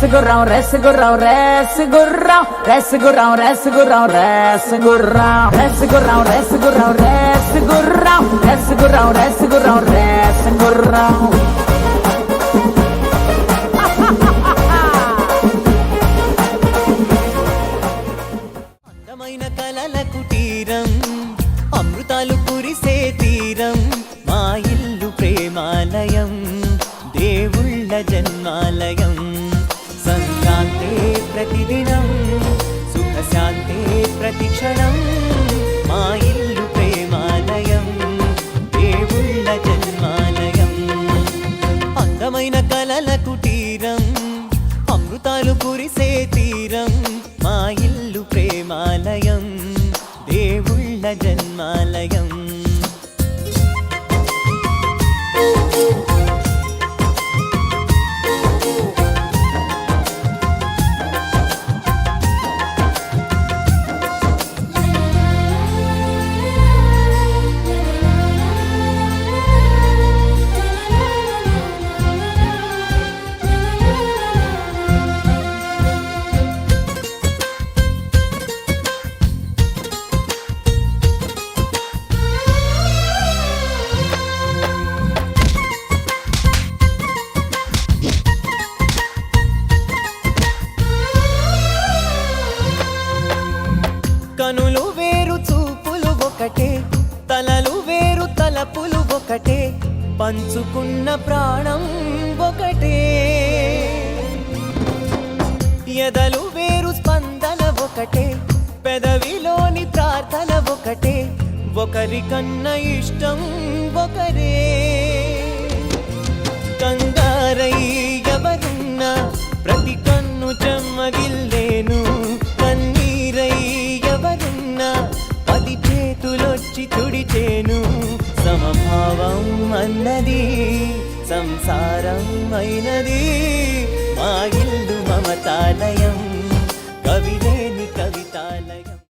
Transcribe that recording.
రెస్గుర్రం రెస్గుర్రం రెస్గుర్రం రెస్గుర్రం రెస్గుర్రం రెస్గుర్రం రెస్గుర్రం రెస్గుర్రం రెస్గుర్రం రెస్గుర్రం రెస్గుర్రం రెస్గుర్రం అందమైన కలల కుటీరం అమృతాలు కురిసే తీరం మా ఇల్లు ప్రేమాలయం దేవుళ్ళ జన్మాలయం సంక్రాంతే ప్రతిదినం సుఖశాంతే ప్రతిక్షణం మా ఇల్లు ప్రేమాలయం దేవుళ్ళ జన్మాలయం అందమైన కలల కుటీరం అమృతాలు కురిసే తీరం మా ఇల్లు ప్రేమాలయం దేవుళ్ళ జన్మాలయం కనులు వేరు చూపులు ఒకటే తలలు వేరు తలపులు ఒకటే పంచుకున్న ప్రాణం ఒకటే ఎదలు వేరు స్పందన ఒకటే పెదవిలోని ప్రార్థన ఒకటే ఒకరికన్నా ఇష్టం ఒకరే కంగారై ఎవరున్నా ప్రతి కన్ను చెమ్మగిల్లేను కన్నీరై ఎవరున్నా పది చేతులొచ్చి తుడిచేను సమభావం అన్నది సంసారం అయినది మా ఇల్లు మమతాలయం కవిలేని కవితాలయం